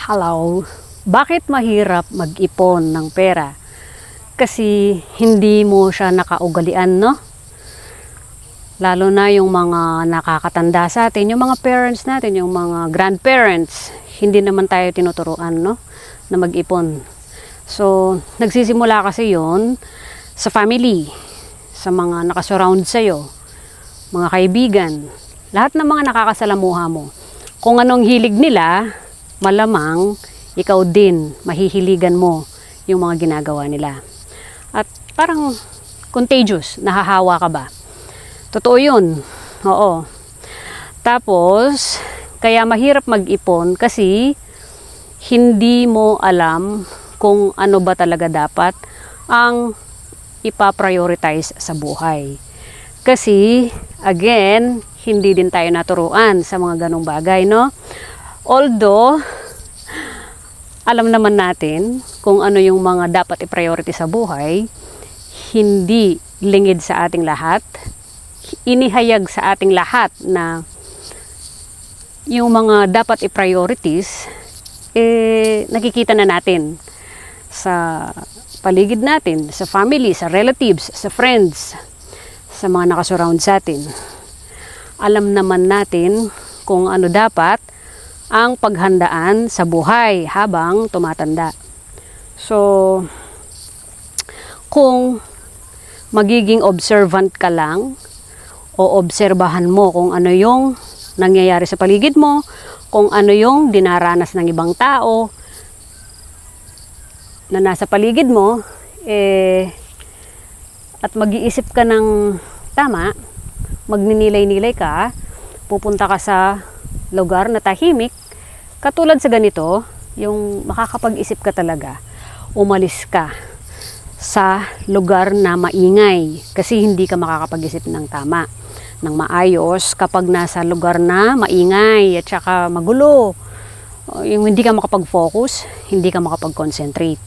Hello, bakit mahirap mag-ipon ng pera? Kasi hindi mo siya nakaugalian, no? Lalo na yung mga nakakatanda sa atin, yung mga parents natin, yung mga grandparents, hindi naman tayo tinuturuan, no? Na mag-ipon. So, nagsisimula kasi yon sa family, sa mga nakasurround sa'yo, mga kaibigan, lahat ng mga nakakasalamuha mo. Kung anong hilig nila, malamang ikaw din mahihiligan mo yung mga ginagawa nila. At parang contagious, nahahawa ka ba? Totoo yun. Oo. Tapos, kaya mahirap mag-ipon kasi hindi mo alam kung ano ba talaga dapat ang ipaprioritize sa buhay. Kasi, again, hindi din tayo naturuan sa mga ganong bagay, no? Although, alam naman natin kung ano yung mga dapat i-priority sa buhay, hindi lingid sa ating lahat, inihayag sa ating lahat na yung mga dapat i-priorities, nakikita na natin sa paligid natin, sa family, sa relatives, sa friends, sa mga nakasurround sa atin. Alam naman natin kung ano dapat ang paghandaan sa buhay habang tumatanda. So, kung magiging observant ka lang o obserbahan mo kung ano yung nangyayari sa paligid mo, kung ano yung dinaranas ng ibang tao na nasa paligid mo, at mag-iisip ka ng tama, magninilay-nilay ka, pupunta ka sa lugar na tahimik, katulad sa ganito, yung makakapag-isip ka talaga, umalis ka sa lugar na maingay kasi hindi ka makakapag-isip ng tama, ng maayos kapag nasa lugar na maingay at saka magulo, yung hindi ka makapag-focus, hindi ka makapag-concentrate.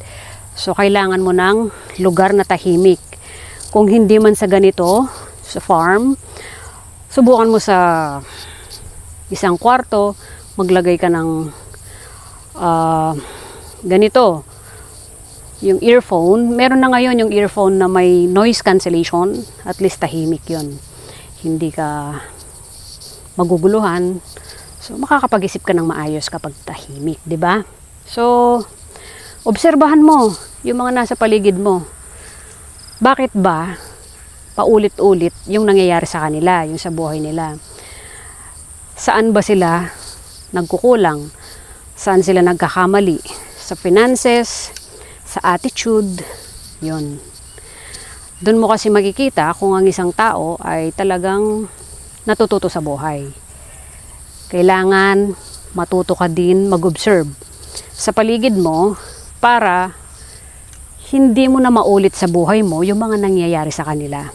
So kailangan mo ng lugar na tahimik. Kung hindi man sa ganito, sa farm, subukan mo sa isang kwarto, maglagay ka ng ganito, yung earphone. Meron na ngayon yung earphone na may noise cancellation, at least tahimik yon, hindi ka maguguluhan. So makakapag-isip ka ng maayos kapag tahimik, di ba? So obserbahan mo yung mga nasa paligid mo. Bakit ba paulit-ulit yung nangyayari sa kanila, yung sa buhay nila? Saan ba sila nagkukulang? Saan sila nagkakamali? Sa finances, sa attitude, yun. Doon mo kasi makikita kung ang isang tao ay talagang natututo sa buhay. Kailangan matuto ka din mag-observe sa paligid mo para hindi mo na maulit sa buhay mo yung mga nangyayari sa kanila.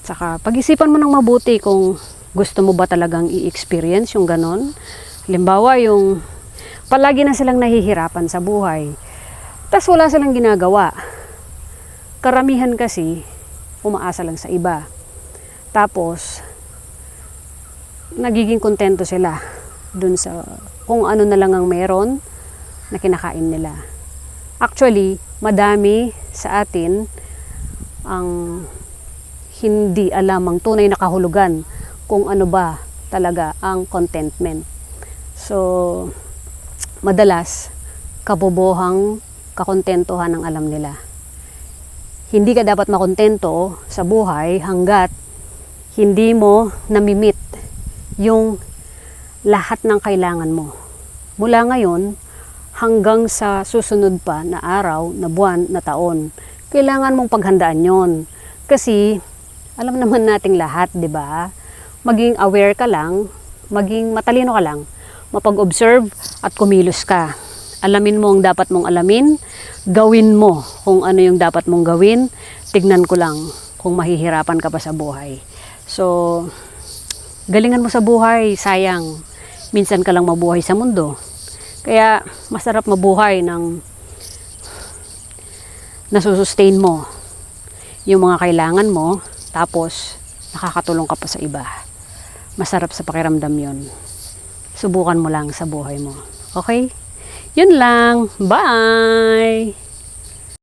Saka pag-isipan mo ng mabuti kung gusto mo ba talagang i-experience yung ganon. Halimbawa, yung palagi na silang nahihirapan sa buhay, tas wala silang ginagawa. Karamihan kasi, umaasa lang sa iba. Tapos, nagiging kontento sila dun sa kung ano na lang ang meron na kinakain nila. Actually, madami sa atin ang hindi alam ang tunay na kahulugan kung ano ba talaga ang contentment. So, madalas, kabobohang kakontentuhan ang alam nila. Hindi ka dapat makontento sa buhay hanggat hindi mo namimit yung lahat ng kailangan mo. Mula ngayon, hanggang sa susunod pa na araw, na buwan, na taon, kailangan mong paghandaan yon. Kasi, alam naman nating lahat, di ba? Maging aware ka lang, maging matalino ka lang, mapag-observe at kumilos ka. Alamin mo ang dapat mong alamin, gawin mo kung ano yung dapat mong gawin, tignan ko lang kung mahihirapan ka pa sa buhay. So, galingan mo sa buhay, sayang, minsan ka lang mabuhay sa mundo. Kaya, masarap mabuhay ng nasusustain mo yung mga kailangan mo, tapos nakakatulong ka pa sa iba. Masarap sa pakiramdam yon. Subukan mo lang sa buhay mo. Okay? Yun lang. Bye!